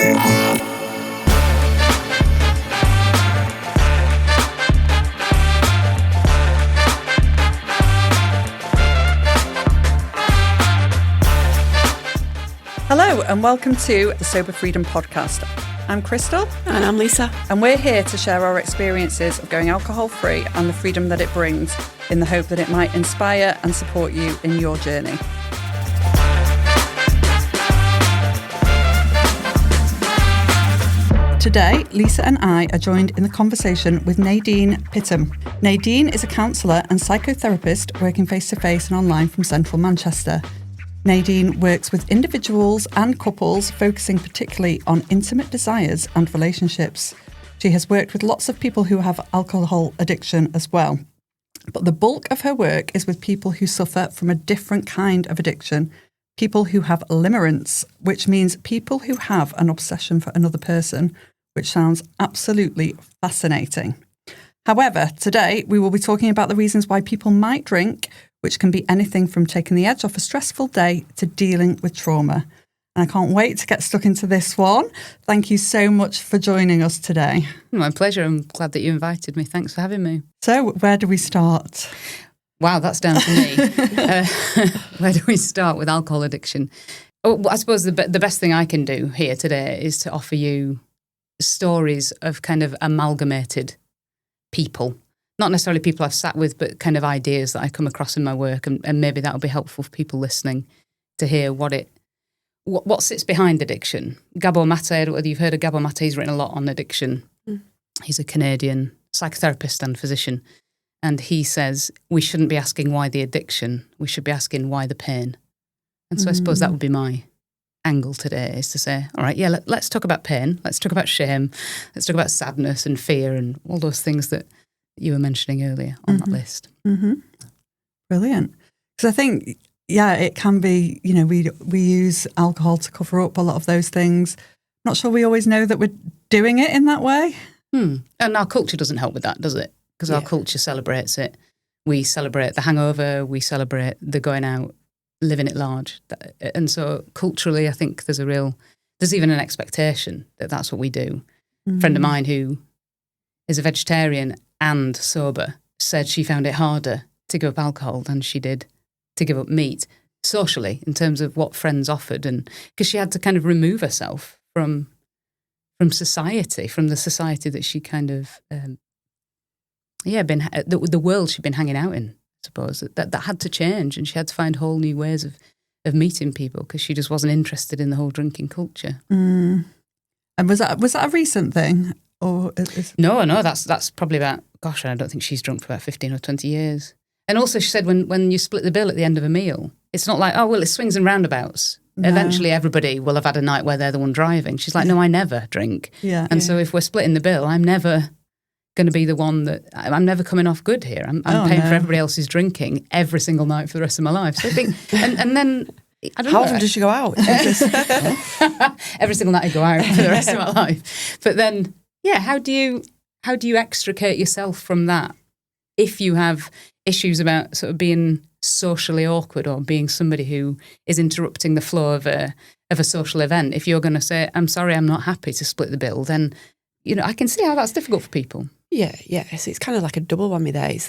Hello and welcome to the Sober Freedom Podcast. I'm Christal. And I'm Lisa. And we're here to share our experiences of going alcohol-free and the freedom that it brings in the hope that it might inspire and support you in your journey. Today, Lisa and I are joined in the conversation with Nadine Pittam. Nadine is a counsellor and psychotherapist working face-to-face and online from central Manchester. Nadine works with individuals and couples, focusing particularly on intimate desires and relationships. She has worked with lots of people who have alcohol addiction as well. But the bulk of her work is with people who suffer from a different kind of addiction, people who have limerence, which means people who have an obsession for another person, which sounds absolutely fascinating. However, today we will be talking about the reasons why people might drink, which can be anything from taking the edge off a stressful day to dealing with trauma. And I can't wait to get stuck into this one. Thank you so much for joining us today. My pleasure. I'm glad that you invited me. Thanks for having me. So where do we start? Wow, that's down to me. Where do we start with alcohol addiction? Oh, I suppose the best thing I can do here today is to offer you stories of kind of amalgamated people. Not necessarily people I've sat with, but kind of ideas that I come across in my work, and maybe that'll be helpful for people listening to hear what sits behind addiction. Gabor Mate, I don't know whether you've heard of Gabor Mate, he's written a lot on addiction. He's a Canadian psychotherapist and physician, and he says we shouldn't be asking why the addiction, we should be asking why the pain. And so I suppose that would be my angle today, is to say, all right, yeah, let's talk about pain, let's talk about shame, let's talk about sadness and fear and all those things that you were mentioning earlier on that list. Mm-hmm. Brilliant. Because I think, yeah, it can be, you know, we use alcohol to cover up a lot of those things. Not sure we always know that we're doing it in that way. And our culture doesn't help with that, does it? Because our culture celebrates it. We celebrate the hangover, we celebrate the going out, living it large. And so culturally, I think there's even an expectation that that's what we do. A friend of mine who is a vegetarian and sober said she found it harder to give up alcohol than she did to give up meat, socially, in terms of what friends offered, and because she had to kind of remove herself from society, from the society that she kind of the world she'd been hanging out in, I suppose, that had to change, and she had to find whole new ways of meeting people because she just wasn't interested in the whole drinking culture. And was that a recent thing? Or No, that's probably about, I don't think she's drunk for about 15 or 20 years. And also she said when you split the bill at the end of a meal, it's not like, oh, well, it's swings and roundabouts. No. Eventually everybody will have had a night where they're the one driving. She's like, no, I never drink. Yeah. And so if we're splitting the bill, I'm never going to be the one I'm never coming off good here. I'm paying for everybody else's drinking every single night for the rest of my life. So I think, and then... How often does she go out? Every single night I go out for the rest of my life. But then... yeah, how do you extricate yourself from that if you have issues about sort of being socially awkward or being somebody who is interrupting the flow of a social event? If you're going to say, I'm sorry, I'm not happy to split the bill, then, you know, I can see how that's difficult for people. Yeah. So it's kind of like a double whammy there. It's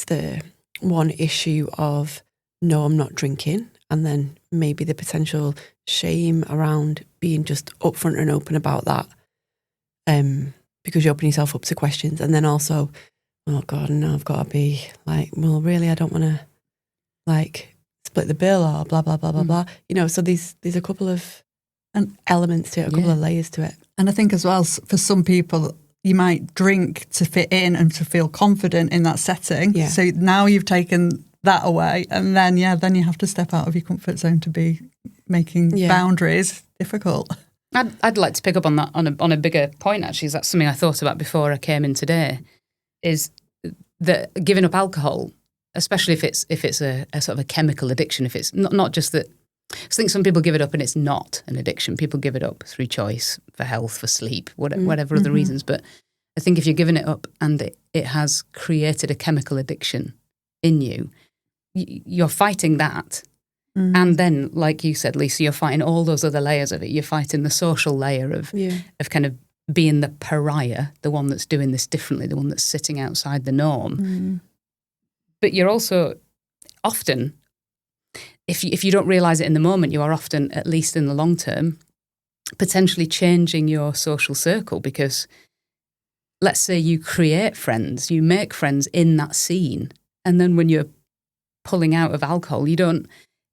the one issue of, no, I'm not drinking, and then maybe the potential shame around being just upfront and open about that. Because you open yourself up to questions, and then also, oh God, no, I've got to be like, well, really, I don't want to like split the bill or blah blah blah blah blah. You know, so there's a couple of elements to it, a couple of layers to it. And I think as well, for some people, you might drink to fit in and to feel confident in that setting. Yeah. So now you've taken that away, and then you have to step out of your comfort zone to be making boundaries difficult. I'd like to pick up on that on a bigger point, actually. That's something I thought about before I came in today, is that giving up alcohol, especially if it's a sort of a chemical addiction, if it's not just that. I think some people give it up and it's not an addiction. People give it up through choice, for health, for sleep, whatever other reasons. But I think if you're giving it up and it has created a chemical addiction in you, you're fighting that And then, like you said, Lisa, you're fighting all those other layers of it. You're fighting the social layer of kind of being the pariah, the one that's doing this differently, the one that's sitting outside the norm. But you're also often, if you don't realise it in the moment, you are often, at least in the long term, potentially changing your social circle, because let's say you create friends, you make friends in that scene, and then when you're pulling out of alcohol, you don't,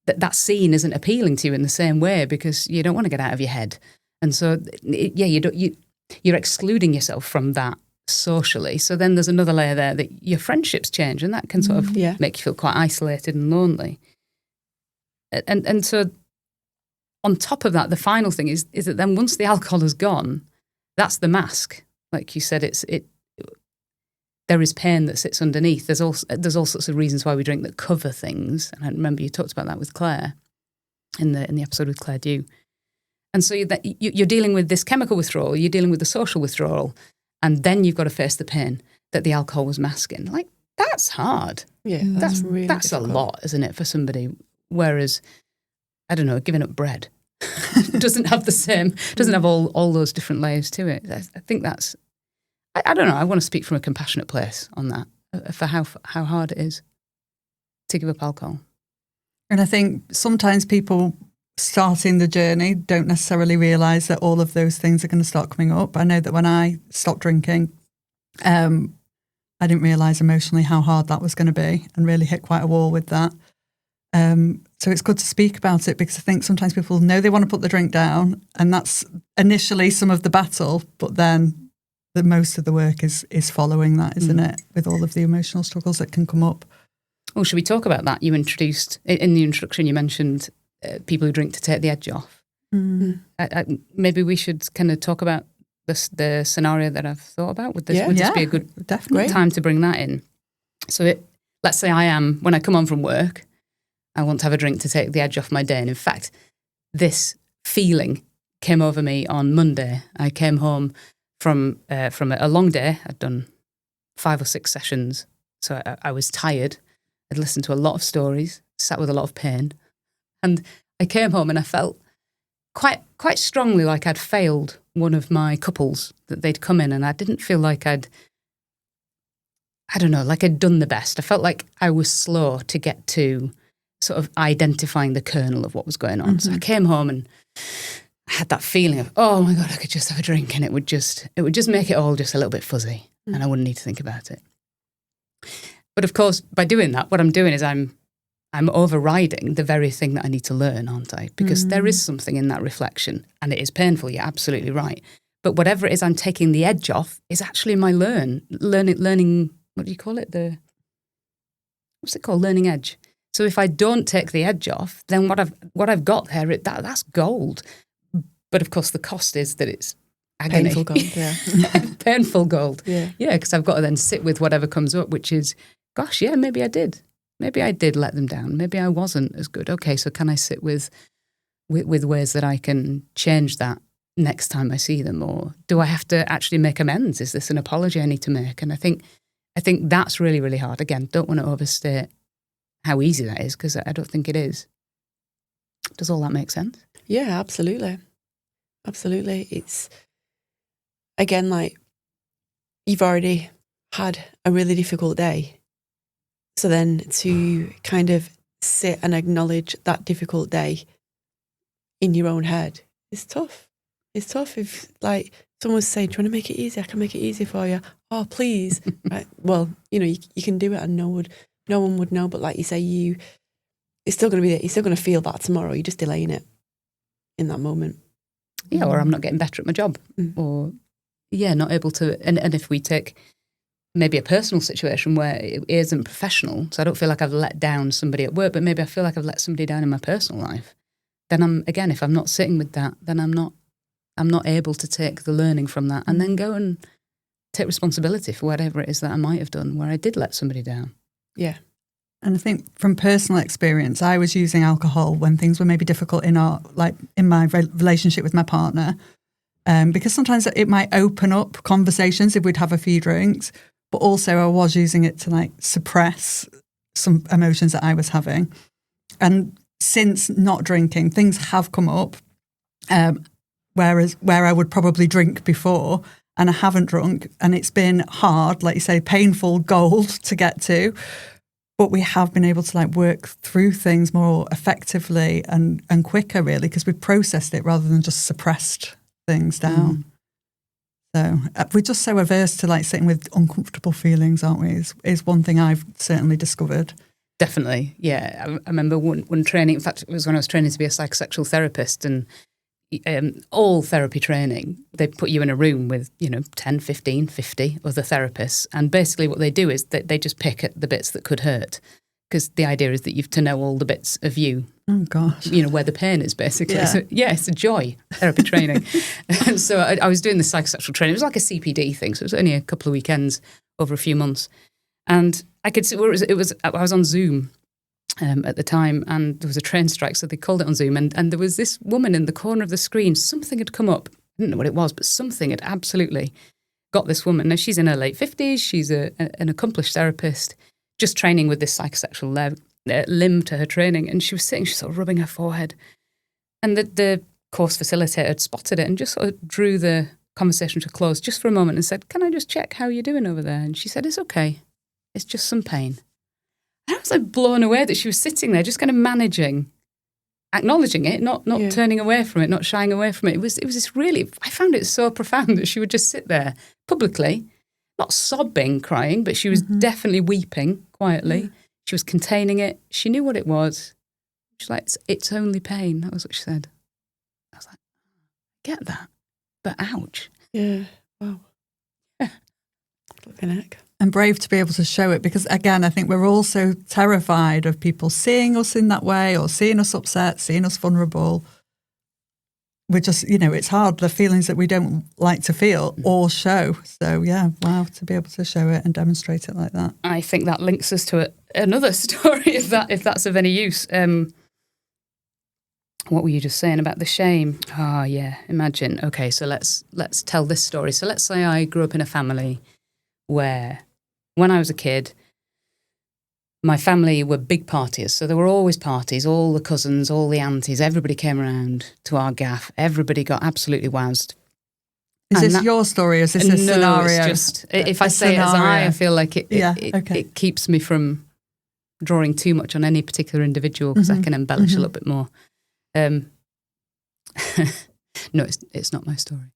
that scene isn't appealing to you in the same way because you don't want to get out of your head. And so, you're excluding yourself from that socially. So then there's another layer there that your friendships change, and that can sort of make you feel quite isolated and lonely. And so on top of that, the final thing is that then once the alcohol is gone, that's the mask. Like you said, there is pain that sits underneath. There's all sorts of reasons why we drink that cover things. And I remember you talked about that with Claire in the episode with Claire Dew. And so you're dealing with this chemical withdrawal, you're dealing with the social withdrawal, and then you've got to face the pain that the alcohol was masking. Like, that's hard. Yeah, that's really difficult. A lot, isn't it, for somebody? Whereas, I don't know, giving up bread doesn't have all those different layers to it. I think that's, I don't know, I want to speak from a compassionate place on that, for how hard it is to give up alcohol. And I think sometimes people starting the journey don't necessarily realise that all of those things are going to start coming up. I know that when I stopped drinking, I didn't realise emotionally how hard that was going to be, and really hit quite a wall with that. So it's good to speak about it, because I think sometimes people know they want to put the drink down, and that's initially some of the battle, but then the most of the work is following that, isn't it? With all of the emotional struggles that can come up. Well, should we talk about that? You introduced, in the introduction, you mentioned people who drink to take the edge off. Maybe we should kind of talk about the scenario that I've thought about. Would this be a good time to bring that in? So let's say when I come on from work, I want to have a drink to take the edge off my day. And in fact, this feeling came over me on Monday. I came home from a long day. I'd done 5 or 6 sessions. So I was tired. I'd listened to a lot of stories, sat with a lot of pain. And I came home and I felt quite strongly like I'd failed one of my couples, that they'd come in, and I didn't feel like I'd done the best. I felt like I was slow to get to sort of identifying the kernel of what was going on. So I came home and I had that feeling of, oh my God, I could just have a drink, and it would just make it all just a little bit fuzzy, and I wouldn't need to think about it. But of course, by doing that, what I'm doing is I'm overriding the very thing that I need to learn, aren't I? Because there is something in that reflection, and it is painful, you're absolutely right. But whatever it is I'm taking the edge off is actually my learning, what do you call it? What's it called? Learning edge. So if I don't take the edge off, then what I've got there, that's gold. But of course, the cost is that it's agony. Painful gold, yeah. Painful gold. Yeah, because I've got to then sit with whatever comes up, which is, gosh, yeah, maybe I did. Maybe I did let them down. Maybe I wasn't as good. Okay, so can I sit with ways that I can change that next time I see them? Or do I have to actually make amends? Is this an apology I need to make? And I think that's really, really hard. Again, don't want to overstate how easy that is, because I don't think it is. Does all that make sense? Yeah, absolutely. Absolutely. It's, again, like, you've already had a really difficult day. So then to kind of sit and acknowledge that difficult day in your own head is tough. It's tough if, like, someone's saying, do you want to make it easy? I can make it easy for you. Oh, please. Right. Well, you can do it, and no one would know. But like you say, it's still going to be there. You're still going to feel that tomorrow. You're just delaying it in that moment. Yeah, or I'm not getting better at my job. Or, not able to. And if we take maybe a personal situation where it isn't professional, so I don't feel like I've let down somebody at work, but maybe I feel like I've let somebody down in my personal life, then if I'm not sitting with that, then I'm not able to take the learning from that and then go and take responsibility for whatever it is that I might have done where I did let somebody down. Yeah. And I think from personal experience, I was using alcohol when things were maybe difficult in my relationship with my partner, because sometimes it might open up conversations if we'd have a few drinks, but also I was using it to suppress some emotions that I was having. And since not drinking, things have come up, whereas where I would probably drink before and I haven't drunk, and it's been hard, like you say, painful gold to get to. But we have been able to like work through things more effectively and quicker, really, because we processed it rather than just suppressed things down. So we're just so averse to like sitting with uncomfortable feelings, aren't we? Is one thing I've certainly discovered. Definitely. Yeah. I remember one training, in fact, it was when I was training to be a psychosexual therapist, and all therapy training, they put you in a room with, 10, 15, 50 other therapists. And basically what they do is that they just pick at the bits that could hurt, because the idea is that you've to know all the bits of you. Oh, gosh. Where the pain is, basically. Yeah. So, it's a joy, therapy training. And so I was doing the psychosexual training. It was like a CPD thing, so it was only a couple of weekends over a few months. And I could see I was on Zoom at the time, and there was a train strike, so they called it on Zoom, and there was this woman in the corner of the screen. Something had come up. I didn't know what it was, but something had absolutely got this woman. Now, she's in her late 50s. She's an accomplished therapist, just training with this psychosexual limb to her training, and she was sitting, she's sort of rubbing her forehead. And the course facilitator had spotted it and just sort of drew the conversation to a close just for a moment and said, "Can I just check how you're doing over there?" And she said, "It's okay. It's just some pain." I was like blown away that she was sitting there just kind of managing, acknowledging it, not turning away from it, not shying away from it. It was this really, I found it so profound that she would just sit there publicly, not sobbing, crying, but she was definitely weeping quietly. Mm. She was containing it. She knew what it was. She's like, it's only pain. That was what she said. I was like, get that. But ouch. Yeah. Wow. Yeah. Flipping heck. And brave to be able to show it, because again, I think we're all so terrified of people seeing us in that way, or seeing us upset, seeing us vulnerable. We're just, it's hard, the feelings that we don't like to feel or show. So yeah, wow, to be able to show it and demonstrate it like that. I think that links us to another story, if that's of any use. What were you just saying about the shame? Oh yeah, imagine. Okay, so let's tell this story. So let's say I grew up in a family where, when I was a kid, my family were big partiers. So there were always parties, all the cousins, all the aunties, everybody came around to our gaff. Everybody got absolutely wowsed. Is this your story? Is this a scenario? No, it's just, if I say it as I feel like it keeps me from drawing too much on any particular individual, because I can embellish a little bit more. No, it's not my story.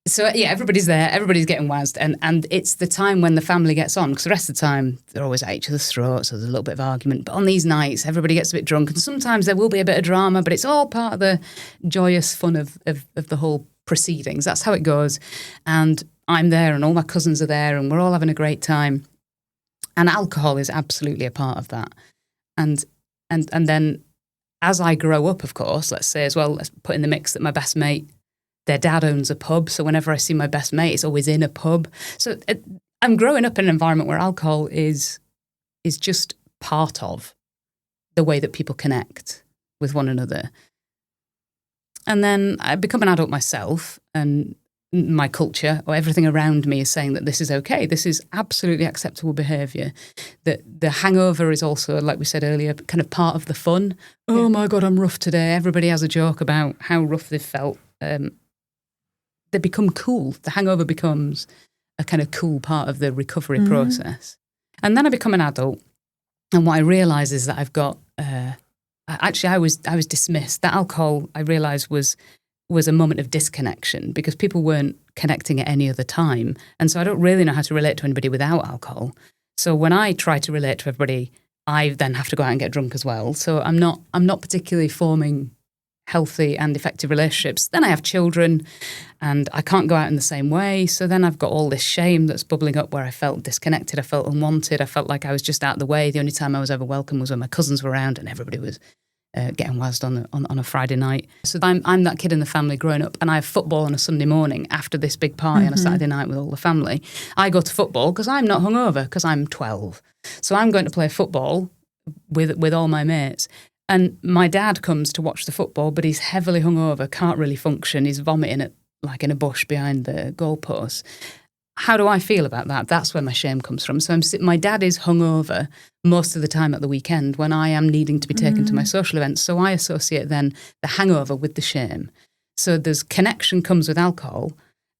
So yeah, everybody's there, everybody's getting wazzed, and it's the time when the family gets on, because the rest of the time they're always at each other's throats, so there's a little bit of argument. But on these nights, everybody gets a bit drunk, and sometimes there will be a bit of drama, but it's all part of the joyous fun of the whole proceedings. That's how it goes. And I'm there, and all my cousins are there, and we're all having a great time. And alcohol is absolutely a part of that. And then as I grow up, of course, let's say as well, let's put in the mix that my best mate, their dad owns a pub, so whenever I see my best mate, it's always in a pub. So I'm growing up in an environment where alcohol is just part of the way that people connect with one another. And then I become an adult myself, and my culture or everything around me is saying that this is okay. This is absolutely acceptable behaviour. That the hangover is also, like we said earlier, kind of part of the fun. Yeah. Oh my God, I'm rough today. Everybody has a joke about how rough they've felt. They become cool. The hangover becomes a kind of cool part of the recovery process. And then I become an adult, and what I realise is that I've got. Actually, I was dismissed. That alcohol, I realised, was a moment of disconnection, because people weren't connecting at any other time, and so I don't really know how to relate to anybody without alcohol. So when I try to relate to everybody, I then have to go out and get drunk as well. So I'm not particularly forming healthy and effective relationships. Then I have children, and I can't go out in the same way. So then I've got all this shame that's bubbling up, where I felt disconnected, I felt unwanted, I felt like I was just out of the way. The only time I was ever welcome was when my cousins were around and everybody was getting wazzed on a Friday night. So I'm that kid in the family growing up, and I have football on a Sunday morning after this big party on a Saturday night with all the family. I go to football because I'm not hungover, because I'm 12. So I'm going to play football with all my mates. And my dad comes to watch the football, but he's heavily hungover, can't really function. He's vomiting like in a bush behind the goalpost. how do I feel about that? That's where my shame comes from. So my dad is hungover most of the time at the weekend when I am needing to be taken to my social events. So I associate then the hangover with the shame. So there's connection comes with alcohol,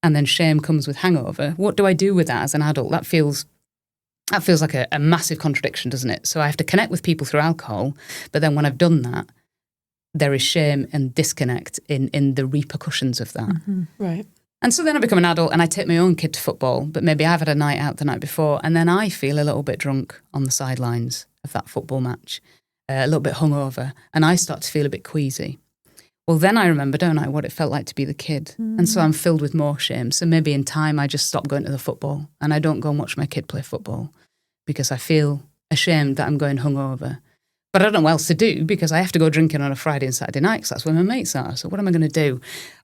and then shame comes with hangover. What do I do with that as an adult? That feels like a massive contradiction, doesn't it? So I have to connect with people through alcohol, but then when I've done that, there is shame and disconnect in the repercussions of that. Mm-hmm. Right. And so then I become an adult and I take my own kid to football, but maybe I've had a night out the night before, and then I feel a little bit drunk on the sidelines of that football match, a little bit hungover, and I start to feel a bit queasy. Well, then I remember, don't I, what it felt like to be the kid. And so I'm filled with more shame. So maybe in time I just stop going to the football and I don't go and watch my kid play football because I feel ashamed that I'm going hungover. But I don't know what else to do because I have to go drinking on a Friday and Saturday night because that's where my mates are. So what am I going to do?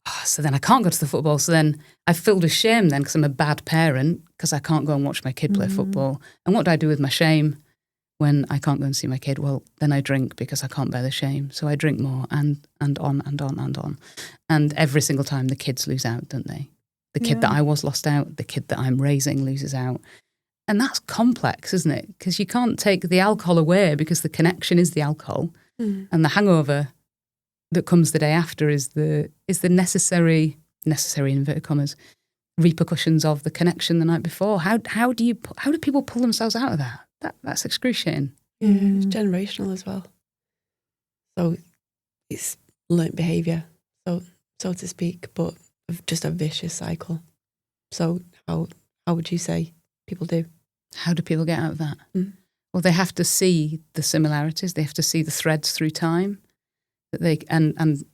Oh, so then I can't go to the football. So then I'm filled with shame then because I'm a bad parent because I can't go and watch my kid play football. And what do I do with my shame when I can't go and see my kid? Well, then I drink because I can't bear the shame. So I drink more and on and on and on. And every single time the kids lose out, don't they? The kid that I was lost out, the kid that I'm raising loses out. And that's complex, isn't it? Because you can't take the alcohol away because the connection is the alcohol. And the hangover that comes the day after is the necessary inverted commas, repercussions of the connection the night before. How do people pull themselves out of that? That's excruciating. Yeah, it's generational as well. So it's learnt behaviour, so to speak, but just a vicious cycle. So how would you say people do? How do people get out of that? Well, they have to see the similarities. They have to see the threads through time. That they and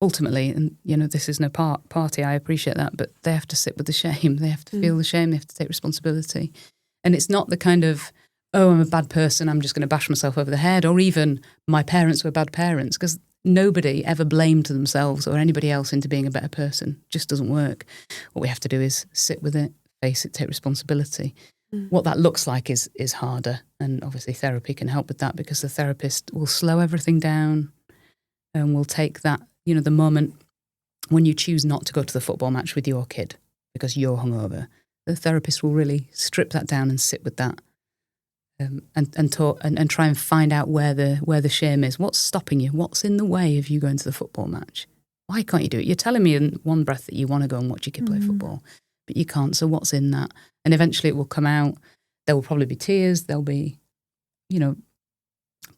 ultimately, and you know, this is no party. I appreciate that, but they have to sit with the shame. They have to feel the shame. They have to take responsibility. And it's not the kind of, oh, I'm a bad person, I'm just going to bash myself over the head, or even my parents were bad parents, because nobody ever blamed themselves or anybody else into being a better person. It just doesn't work. What we have to do is sit with it, face it, take responsibility. What that looks like is harder, and obviously therapy can help with that because the therapist will slow everything down and will take that, you know, the moment when you choose not to go to the football match with your kid because you're hungover, the therapist will really strip that down and sit with that. And talk and try and find out where the shame is. What's stopping you? What's in the way of you going to the football match? Why can't you do it? You're telling me in one breath that you want to go and watch your kid play football, but you can't. So what's in that? And eventually it will come out. There will probably be tears. There'll be, you know,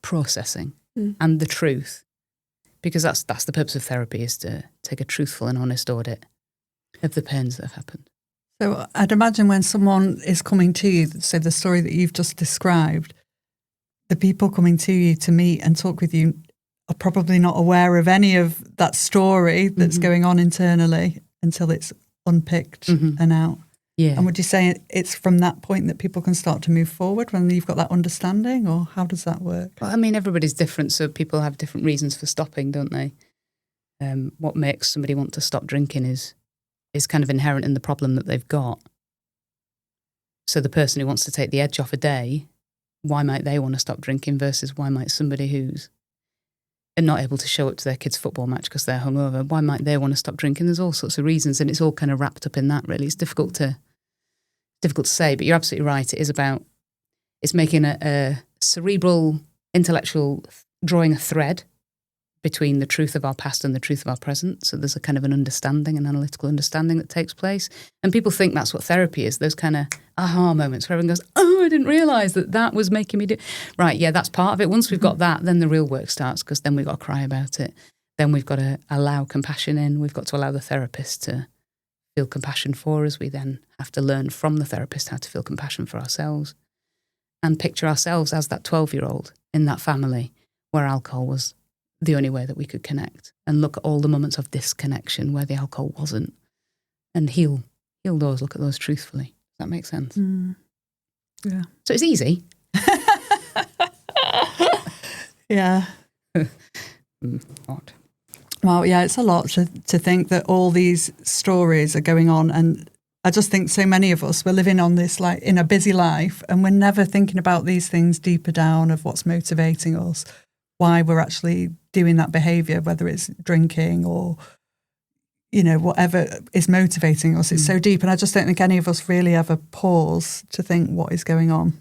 processing and the truth, because that's the purpose of therapy, is to take a truthful and honest audit of the pains that have happened. So I'd imagine when someone is coming to you, so the story that you've just described, the people coming to you to meet and talk with you are probably not aware of any of that story that's going on internally until it's unpicked and out. Yeah. And would you say it's from that point that people can start to move forward when you've got that understanding, or how does that work? Well, I mean, everybody's different, so people have different reasons for stopping, don't they? What makes somebody want to stop drinking is kind of inherent in the problem that they've got. So the person who wants to take the edge off a day, why might they want to stop drinking versus why might somebody who's not able to show up to their kid's football match because they're hungover, why might they want to stop drinking? There's all sorts of reasons, and it's all kind of wrapped up in that, really. It's difficult to say, but you're absolutely right. It's making a cerebral, intellectual, drawing a thread between the truth of our past and the truth of our present. So there's a kind of an understanding, an analytical understanding that takes place. And people think that's what therapy is, those kind of aha moments where everyone goes, oh, I didn't realise that was making me do... Right, yeah, that's part of it. Once we've got that, then the real work starts, because then we've got to cry about it. Then we've got to allow compassion in. We've got to allow the therapist to feel compassion for us. We then have to learn from the therapist how to feel compassion for ourselves and picture ourselves as that 12-year-old in that family where alcohol was the only way that we could connect, and look at all the moments of disconnection where the alcohol wasn't, and heal those, look at those truthfully. Does that make sense? Yeah. So it's easy. Yeah. Odd. Well, yeah, it's a lot to think that all these stories are going on, and I just think so many of us, we're living on this, like, in a busy life, and we're never thinking about these things deeper down of what's motivating us, why we're actually doing that behaviour, whether it's drinking or, whatever is motivating us. It's so deep. And I just don't think any of us really ever pause to think what is going on.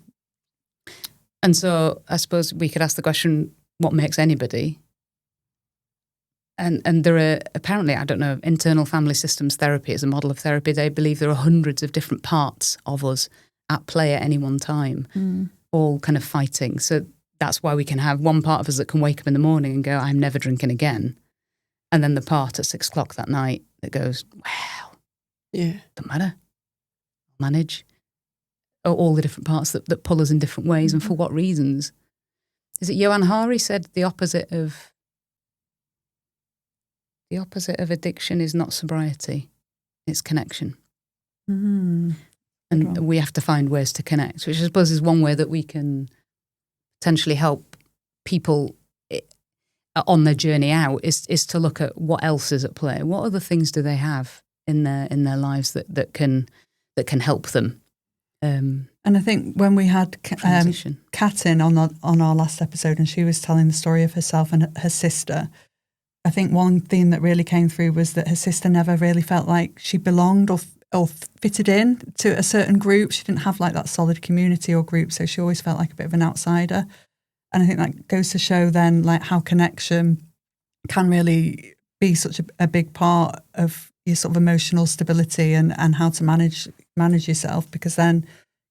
And so I suppose we could ask the question, what makes anybody? And there are apparently, I don't know, internal family systems therapy is a model of therapy. They believe there are hundreds of different parts of us at play at any one time, all kind of fighting. So that's why we can have one part of us that can wake up in the morning and go, I'm never drinking again. And then the part at 6 o'clock that night that goes, well, don't matter, I'll manage. All the different parts that pull us in different ways and for what reasons. Is it Johan Hari said the opposite of addiction is not sobriety, it's connection. And we have to find ways to connect, which I suppose is one way that we can potentially help people on their journey out is to look at what else is at play. What other things do they have in their lives that can help them? And I think when we had Kat in on our last episode, and she was telling the story of herself and her sister, I think one theme that really came through was that her sister never really felt like she belonged or fitted in to a certain group. She didn't have like that solid community or group, so she always felt like a bit of an outsider. And I think that goes to show then like how connection can really be such a big part of your sort of emotional stability and how to manage yourself, because then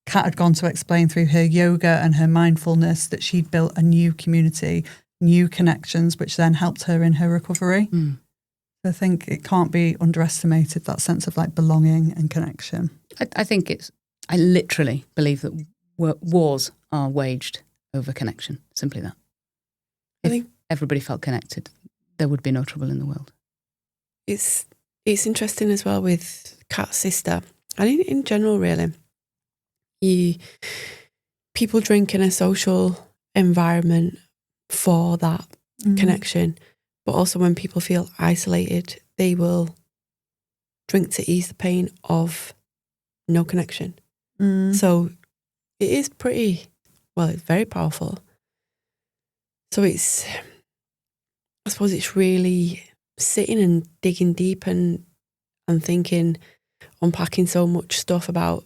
Kat had gone to explain through her yoga and her mindfulness that she'd built a new community, new connections, which then helped her in her recovery. So I think it can't be underestimated, that sense of like belonging and connection. I literally believe that wars are waged over connection, simply that. I think everybody felt connected, there would be no trouble in the world. It's interesting as well with Kat's sister, and in general really, people drink in a social environment for that connection, but also when people feel isolated, they will drink to ease the pain of no connection. So it is it's very powerful. So I suppose it's really sitting and digging deep and thinking, unpacking so much stuff about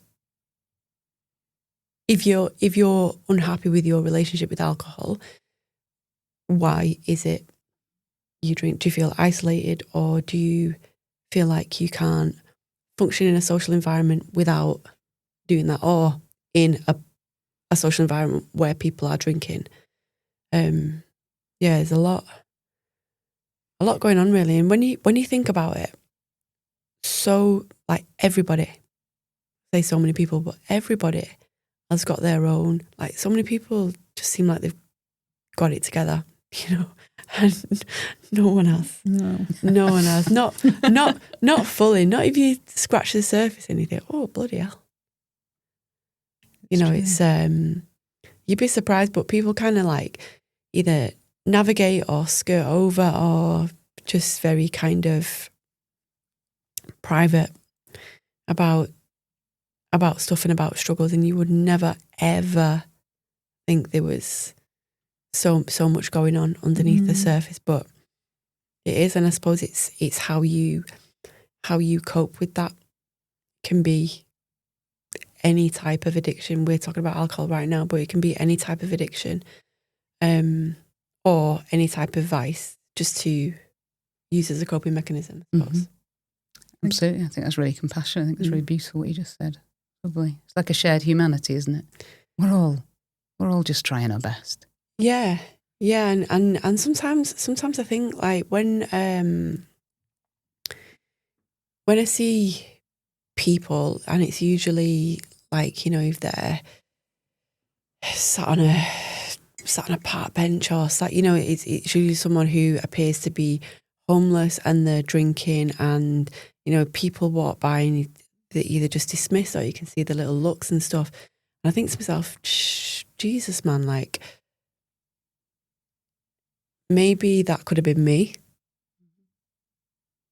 if you're unhappy with your relationship with alcohol, why is it you drink? Do you feel isolated, or do you feel like you can't function in a social environment without doing that, or in a social environment where people are drinking? There's a lot going on really. And when you think about it, so like everybody, say so many people, but everybody has got their own, like so many people just seem like they've got it together, and no one has. No one has. Not fully. Not if you scratch the surface and you think, oh bloody hell. It's you'd be surprised, but people kind of like either navigate or skirt over, or just very kind of private about stuff and about struggles, and you would never ever think there was so much going on underneath the surface, but it is. And I suppose it's how you cope with that. Can be any type of addiction. We're talking about alcohol right now, but it can be any type of addiction, or any type of vice, just to use as a coping mechanism, I suppose. Absolutely. I think that's really compassionate. I think that's really beautiful what you just said. Probably. It's like a shared humanity, isn't it? We're all just trying our best. Yeah. And sometimes I think like when I see people, and it's usually like, if they're sat on a park bench or sat, it's usually someone who appears to be homeless and they're drinking, and people walk by and they either just dismiss, or you can see the little looks and stuff. And I think to myself, Jesus man, like maybe that could have been me,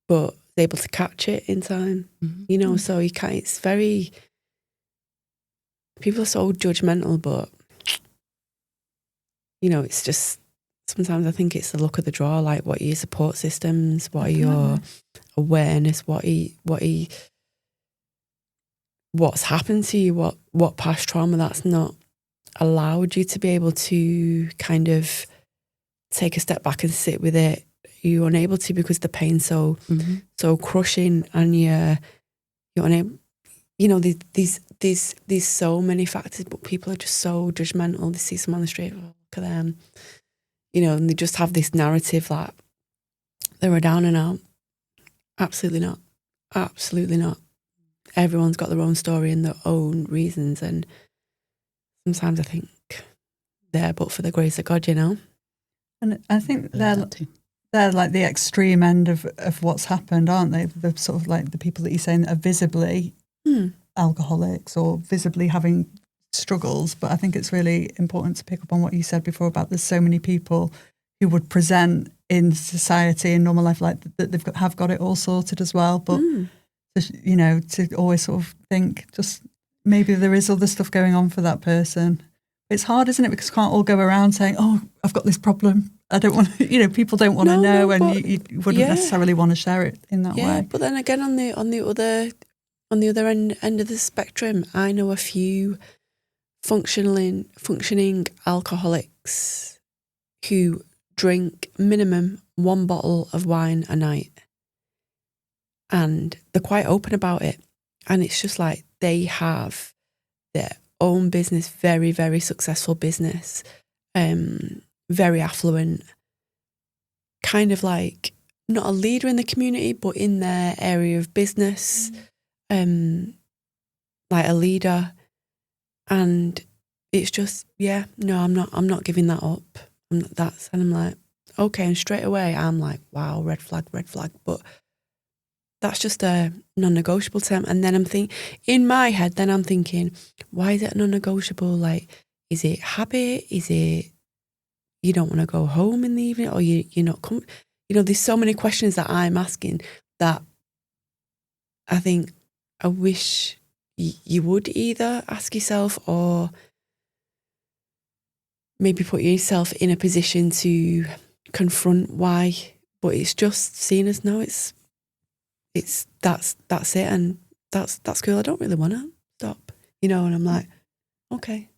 but able to catch it in time, so you can't, it's very, people are so judgmental, but it's just, sometimes I think it's the luck of the draw, like what are your support systems, what are your awareness, what's happened to you, what past trauma that's not allowed you to be able to kind of take a step back and sit with it. You're unable to because the pain's so crushing, and you're unable. You know, there's so many factors, but people are just so judgmental. They see someone on the street, oh, look at them, you know, and they just have this narrative that they're a down and out. Absolutely not. Absolutely not. Everyone's got their own story and their own reasons, and sometimes I think they're but for the grace of God, you know. And I think they're like the extreme end of what's happened, aren't they? The sort of like the people that you're saying that are visibly alcoholics or visibly having struggles. But I think it's really important to pick up on what you said before about there's so many people who would present in society in normal life like that have got it all sorted as well. But, you know, to always sort of think just maybe there is other stuff going on for that person. It's hard, isn't it? Because you can't all go around saying, oh, I've got this problem. I don't want to, you know, people don't want to know, and you wouldn't necessarily want to share it in that way. Yeah, but then again, on the other end of the spectrum, I know a few functioning alcoholics who drink minimum 1 bottle of wine a night, and they're quite open about it. And it's just like they have their own business, very, very successful business, very affluent, kind of like not a leader in the community, but in their area of business, like a leader. And it's just, I'm not giving that up. And I'm like, okay. And straight away I'm like, wow, red flag. But that's just a non-negotiable term. And then in my head, then I'm thinking, why is it non-negotiable? Like, is it habit? Is it you don't want to go home in the evening, or you're not you know, there's so many questions that I'm asking that I think I wish you would either ask yourself or maybe put yourself in a position to confront why. But it's just seen as no, it's that's it, and that's cool. I don't really want to stop, you know. And I'm like, okay.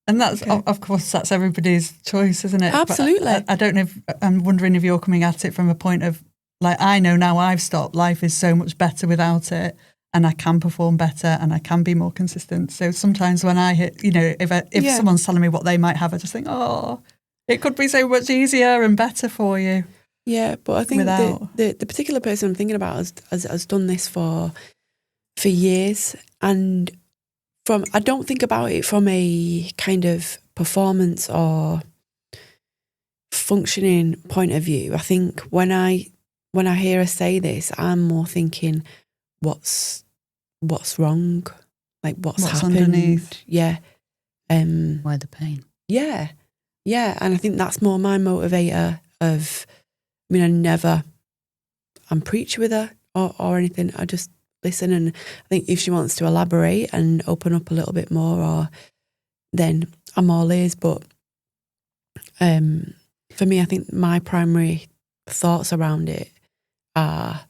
And that's, of course, that's everybody's choice, isn't it? Absolutely. I don't know I'm wondering if you're coming at it from a point of, like, I know now I've stopped, life is so much better without it, and I can perform better and I can be more consistent. So sometimes when I hit, you know, if someone's telling me what they might have, I just think, oh, it could be so much easier and better for you. Yeah, but I think the particular person I'm thinking about has done this for years, and I don't think about it from a kind of performance or functioning point of view. I think when I hear her say this, I'm more thinking, what's wrong? Like what's happened? Underneath? Yeah. Why the pain? Yeah. Yeah. And I think that's more my motivator of, I mean, I'm preachy with her or anything. I just listen, and I think if she wants to elaborate and open up a little bit more, then I'm all ears. But for me, I think my primary thoughts around it are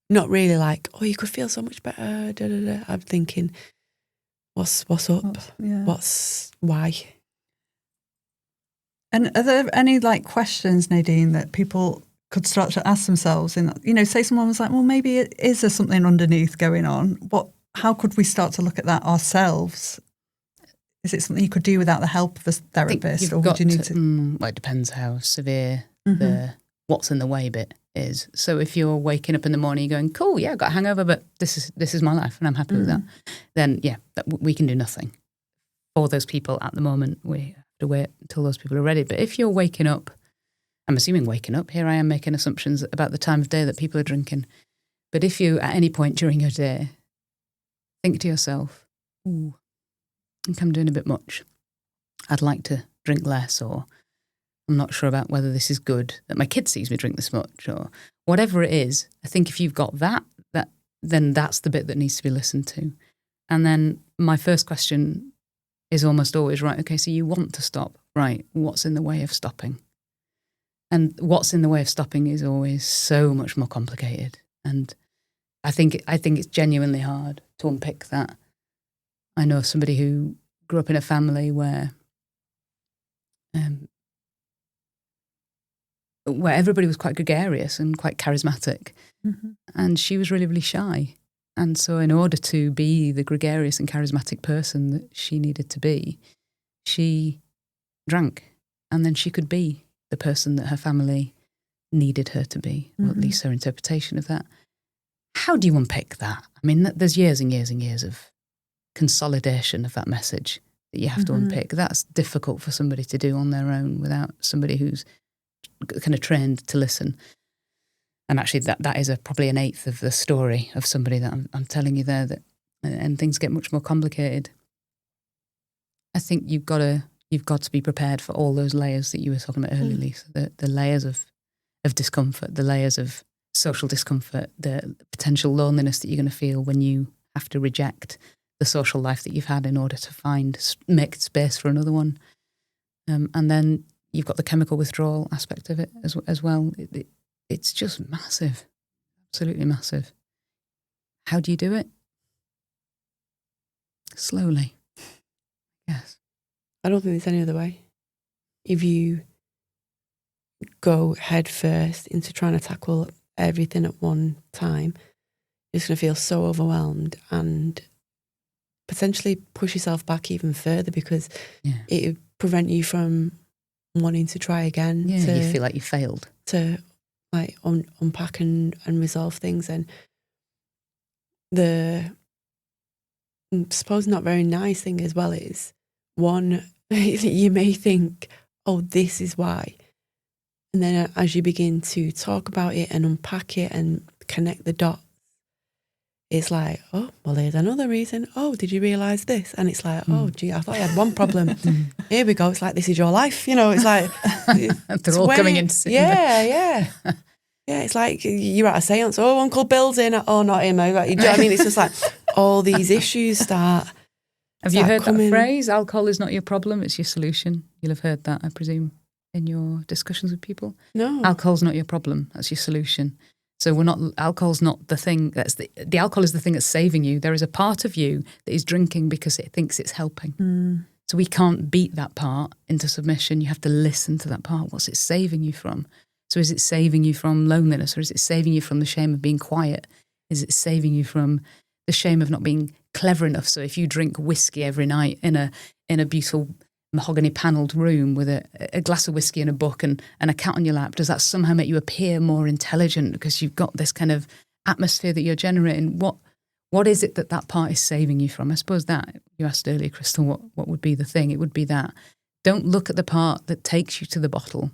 not really like, oh, you could feel so much better. Da, da, da. I'm thinking, what's up? Why? And are there any like questions, Nadine, that people could start to ask themselves? In, you know, say someone was like, well, maybe is there something underneath going on? How could we start to look at that ourselves? Is it something you could do without the help of a therapist, or would you need to? Well, it depends how severe the what's in the way bit is. So if you're waking up in the morning going, cool, yeah, I've got a hangover, but this is my life and I'm happy with that, then we can do nothing for those people at the moment. We have to wait until those people are ready. But if you're waking up, I'm assuming waking up, here I am making assumptions about the time of day that people are drinking. But if you, at any point during your day, think to yourself, ooh, I think I'm doing a bit much. I'd like to drink less, or I'm not sure about whether this is good that my kid sees me drink this much, or whatever it is. I think if you've got that then that's the bit that needs to be listened to. And then my first question is almost always, right, okay, so you want to stop, right, what's in the way of stopping? And what's in the way of stopping is always so much more complicated And I think it's genuinely hard to unpick that. I know somebody who grew up in a family where everybody was quite gregarious and quite charismatic, and she was really, really shy. And so in order to be the gregarious and charismatic person that she needed to be, she drank, and then she could be the person that her family needed her to be, or at least her interpretation of that. How do you unpick that? I mean, there's years and years and years of consolidation of that message that you have to unpick. That's difficult for somebody to do on their own without somebody who's kind of trained to listen. And actually that is probably an eighth of the story of somebody that I'm telling you there, that, and things get much more complicated. I think you've got to be prepared for all those layers that you were talking about earlier, Lisa, the layers of discomfort, the layers of social discomfort, the potential loneliness that you're going to feel when you have to reject the social life that you've had in order to make space for another one. And then you've got the chemical withdrawal aspect of it as well. It's just massive, absolutely massive. How do you do it? Slowly, yes. I don't think there's any other way. If you go head first into trying to tackle everything at one time, you're just going to feel so overwhelmed and potentially push yourself back even further, because it would prevent you from wanting to try again. Yeah, you feel like you failed. To like unpack and resolve things. And the, I suppose, not very nice thing as well is, one, you may think, oh, this is why. And then as you begin to talk about it and unpack it and connect the dots, it's like, oh, well, there's another reason. Oh, did you realise this? And it's like, oh, gee, I thought you had one problem. Here we go. It's like, this is your life. You know, it's like... They're all coming into syndrome. Yeah. Yeah, it's like you're at a seance. Oh, Uncle Bill's in. Oh, not him. Do you know what I mean? It's just like all these issues start... Have you heard that phrase? Alcohol is not your problem, it's your solution. You'll have heard that, I presume, in your discussions with people. No. Alcohol's not your problem, that's your solution. So alcohol's not the thing the alcohol is the thing that's saving you. There is a part of you that is drinking because it thinks it's helping. So we can't beat that part into submission. You have to listen to that part. What's it saving you from? So is it saving you from loneliness, or is it saving you from the shame of being quiet? Is it saving you from the shame of not being clever enough? So if you drink whiskey every night in a beautiful mahogany panelled room with a glass of whiskey and a book and a cat on your lap, does that somehow make you appear more intelligent because you've got this kind of atmosphere that you're generating? What is it that part is saving you from? I suppose that, you asked earlier, Christal, what would be the thing? It would be that. Don't look at the part that takes you to the bottle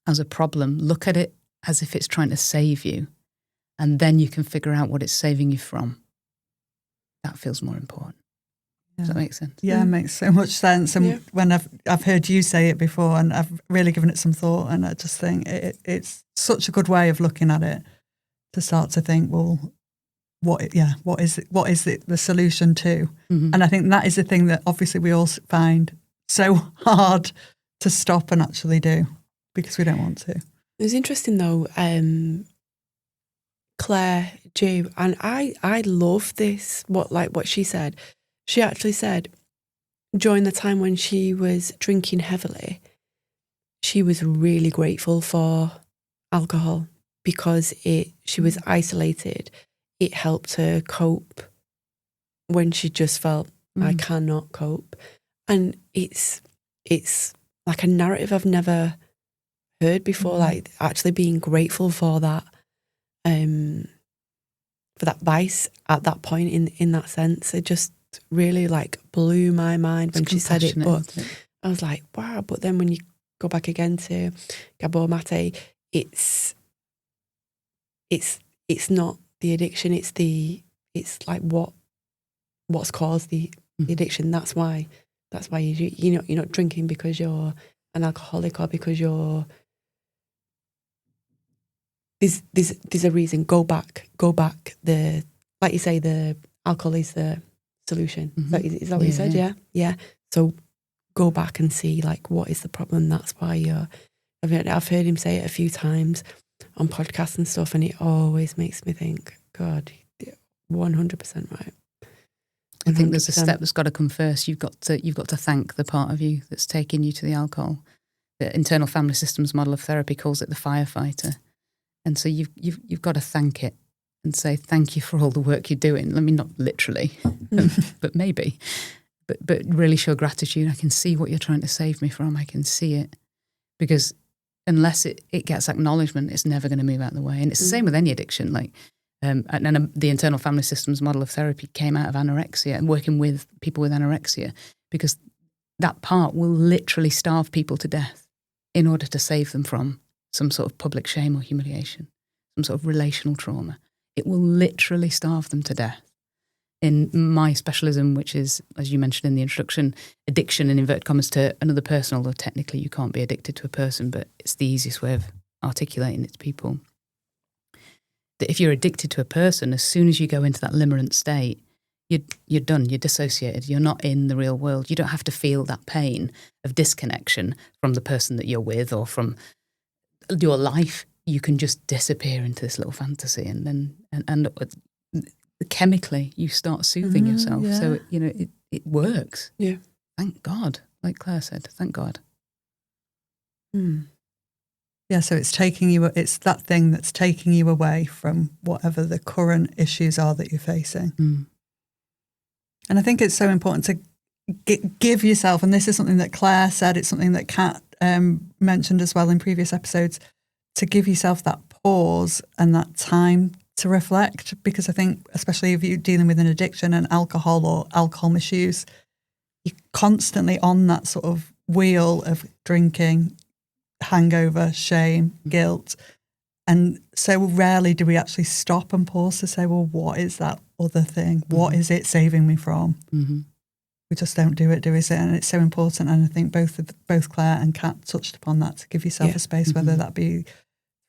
as a problem. Look at it as if it's trying to save you, and then you can figure out what it's saving you from. That feels more important. Does that make sense? Yeah, it makes so much sense. And when I've heard you say it before, and I've really given it some thought, and I just think it's such a good way of looking at it, to start to think, well, what is it the solution to? And I think that is the thing that obviously we all find so hard to stop and actually do, because we don't want to. It was interesting though, Claire Jew, and I love this, what she said. She actually said during the time when she was drinking heavily, she was really grateful for alcohol because she was isolated. It helped her cope when she just felt, I cannot cope. And it's like a narrative I've never heard before, like actually being grateful for that vice at that point in that sense. It just really like blew my mind when she said it. But I was like, wow. But then when you go back again to Gabor Mate, it's not the addiction, it's like what's caused the addiction. That's why you're not drinking because you're an alcoholic or because you're there's a reason. Go back. The, like you say, the alcohol is the solution. Is that what you said? Yeah. So go back and see like what is the problem. That's why I've heard him say it a few times. on podcasts and stuff, and it always makes me think, God, 100% right. 100%. I think there's a step that's got to come first. You've got to thank the part of you that's taking you to the alcohol. The internal family systems model of therapy calls it the firefighter, and so you've got to thank it and say thank you for all the work you're doing. I mean, not literally, but maybe, but really show gratitude. I can see what you're trying to save me from. I can see it, because unless it gets acknowledgement, it's never going to move out of the way. And it's the same with any addiction. Like, and the internal family systems model of therapy came out of anorexia and working with people with anorexia, because that part will literally starve people to death in order to save them from some sort of public shame or humiliation, some sort of relational trauma. It will literally starve them to death. In my specialism, which is, as you mentioned in the introduction, addiction in inverted commas to another person, although technically you can't be addicted to a person, but it's the easiest way of articulating it to people. That if you're addicted to a person, as soon as you go into that limerent state, you're done, you're dissociated, you're not in the real world. You don't have to feel that pain of disconnection from the person that you're with or from your life. You can just disappear into this little fantasy, and then and chemically you start soothing yourself. Yeah. So it works. Yeah. Thank God, like Claire said, thank God. Yeah, so it's that thing that's taking you away from whatever the current issues are that you're facing. And I think it's so important to give yourself, and this is something that Claire said, it's something that Kat mentioned as well in previous episodes, to give yourself that pause and that time to reflect. Because I think, especially if you're dealing with an addiction and alcohol or alcohol misuse, you're constantly on that sort of wheel of drinking, hangover, shame, guilt. And so rarely do we actually stop and pause to say, well, what is that other thing? What is it saving me from? We just don't do it, do we? And it's so important. And I think both Claire and Kat touched upon that, to give yourself a space, whether that be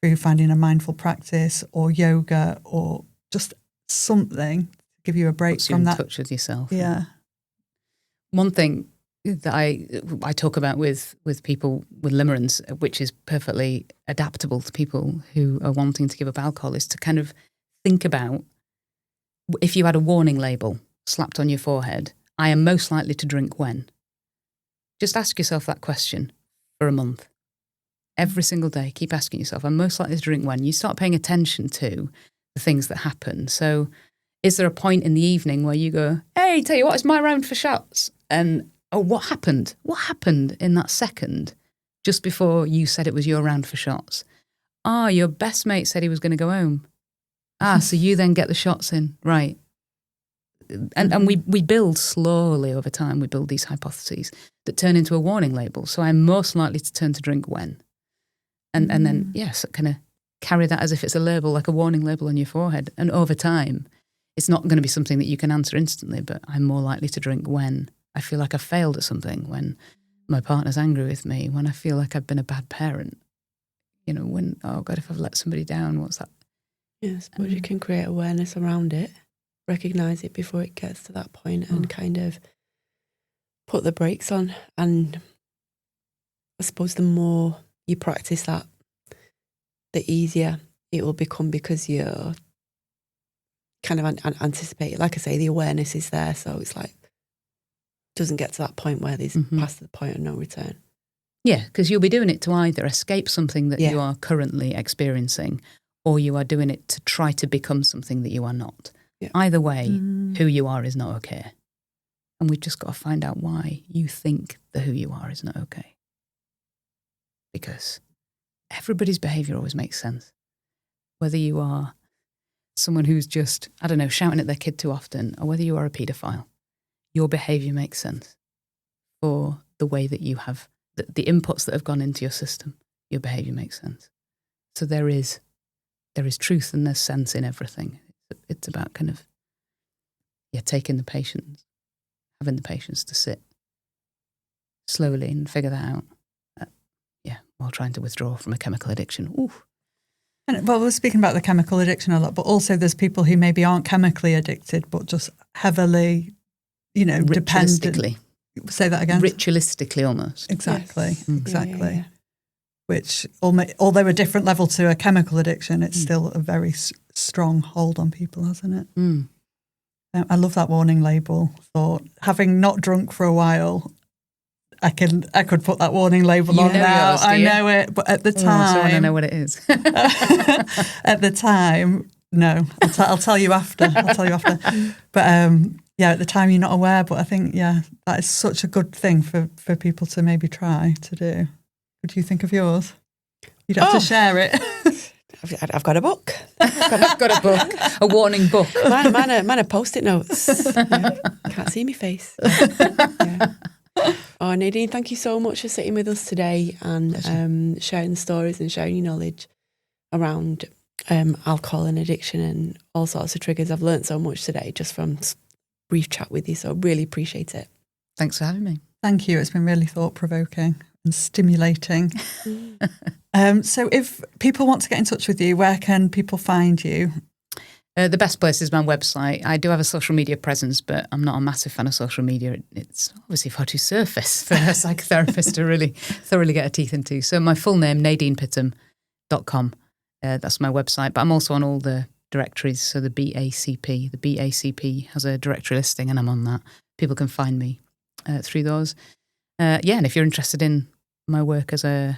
through finding a mindful practice or yoga or just something to give you a break Puts from you that. in touch with yourself. Yeah. One thing that I talk about with people with limerence, which is perfectly adaptable to people who are wanting to give up alcohol, is to kind of think about, if you had a warning label slapped on your forehead, I am most likely to drink when. Just ask yourself that question for a month. Every single day, keep asking yourself, I'm most likely to drink when. You start paying attention to the things that happen. So is there a point in the evening where you go, hey, tell you what, it's my round for shots? And oh, what happened? What happened in that second just before you said it was your round for shots? Your best mate said he was going to go home. So you then get the shots in. Right. And we build slowly over time, we build these hypotheses that turn into a warning label. So I'm most likely to turn to drink when. And then, yes, kind of carry that as if it's a label, like a warning label on your forehead. And over time, it's not going to be something that you can answer instantly, but I'm more likely to drink when I feel like I've failed at something, when my partner's angry with me, when I feel like I've been a bad parent. When, oh God, if I've let somebody down, what's that? Yeah, I suppose you can create awareness around it, recognise it before it gets to that point, and kind of put the brakes on. And I suppose the more you practice that, the easier it will become, because you're kind of anticipate. Like I say, the awareness is there, so it's like, doesn't get to that point where there's past the point of no return. Yeah, because you'll be doing it to either escape something that you are currently experiencing, or you are doing it to try to become something that you are not. Yeah. Either way, who you are is not okay. And we've just got to find out why you think the who you are is not okay. Because everybody's behaviour always makes sense. Whether you are someone who's just, I don't know, shouting at their kid too often, or whether you are a paedophile, your behaviour makes sense for the way that you have, the inputs that have gone into your system. Your behaviour makes sense. So there is truth and there's sense in everything. It's about kind of, taking the patience, having the patience to sit slowly and figure that out. While trying to withdraw from a chemical addiction. Ooh. And, we're speaking about the chemical addiction a lot, but also there's people who maybe aren't chemically addicted, but just heavily, dependent. Ritualistically. Say that again. Ritualistically almost. Exactly. Yes. Exactly. Yeah. which although a different level to a chemical addiction, it's still a very strong hold on people, hasn't it? Mm. I love that warning label thought. Having not drunk for a while, I could put that warning label on now. Yours, I know it, but at the time, I want to know what it is. at the time, no. I'll tell you after. But at the time you're not aware. But I think that is such a good thing for people to maybe try to do. What do you think of yours? You'd have to share it. I've got a book. I've got a book, a warning book. Mine are Post-it notes. Yeah. Can't see my face. Yeah. Oh, Nadine, thank you so much for sitting with us today and sharing the stories and sharing your knowledge around alcohol and addiction and all sorts of triggers. I've learned so much today just from brief chat with you, so really appreciate it. Thanks for having me. Thank you. It's been really thought-provoking and stimulating. So if people want to get in touch with you, where can people find you? The best place is my website. I do have a social media presence, but I'm not a massive fan of social media. It's obviously far too surface for a psychotherapist to really thoroughly get her teeth into. So my full name, NadinePittam.com. That's my website. But I'm also on all the directories. So the BACP. The BACP has a directory listing and I'm on that. People can find me through those. And if you're interested in my work as a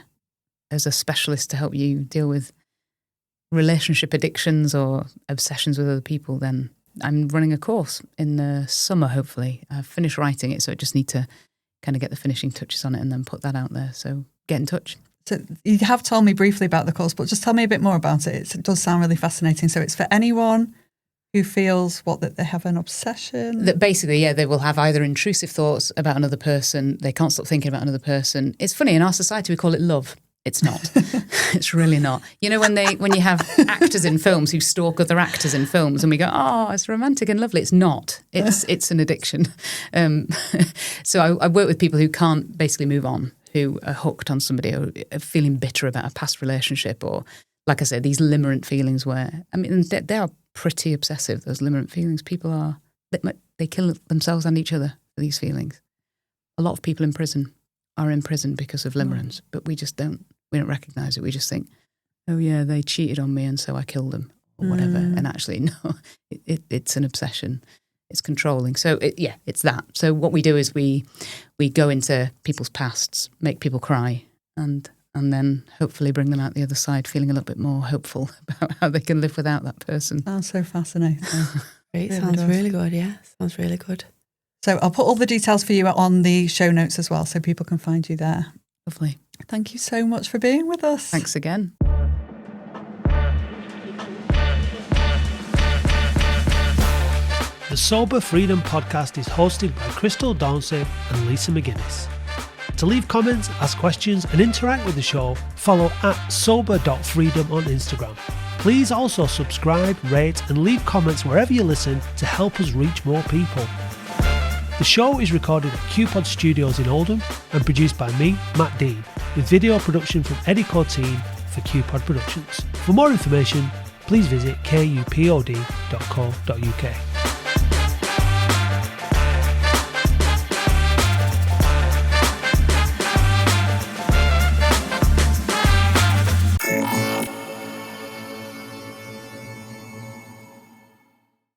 specialist to help you deal with relationship addictions or obsessions with other people, then I'm running a course in the summer, hopefully. I've finished writing it, so I just need to kind of get the finishing touches on it and then put that out there. So get in touch. So you have told me briefly about the course, but just tell me a bit more about it. It does sound really fascinating. So it's for anyone who feels that they have an obsession? That basically, they will have either intrusive thoughts about another person, they can't stop thinking about another person. It's funny, in our society we call it love. It's not. It's really not. You know, when you have actors in films who stalk other actors in films and we go, oh, it's romantic and lovely. It's not. It's an addiction. So I work with people who can't basically move on, who are hooked on somebody or are feeling bitter about a past relationship or, like I said, these limerent feelings where, I mean, they are pretty obsessive, those limerent feelings. People they kill themselves and each other for these feelings. A lot of people in prison are in prison because of limerence, but we don't recognise it. We just think, oh yeah, they cheated on me and so I killed them or whatever. And actually, no, it's an obsession. It's controlling. So it's that. So what we do is we go into people's pasts, make people cry and then hopefully bring them out the other side feeling a little bit more hopeful about how they can live without that person. Sounds so fascinating. It sounds really good, yeah. Sounds really good. So I'll put all the details for you on the show notes as well so people can find you there. Lovely. Thank you so much for being with us. Thanks again. The Sober Freedom podcast is hosted by Christal and Lisa McGuinness. To leave comments, ask questions and interact with the show, follow @sober.freedom on Instagram. Please also subscribe, rate and leave comments wherever you listen to help us reach more people. The show is recorded at QPod Studios in Oldham and produced by me, Matt Dean, with video production from Eddie Corteen for QPod Productions. For more information, please visit kupod.co.uk.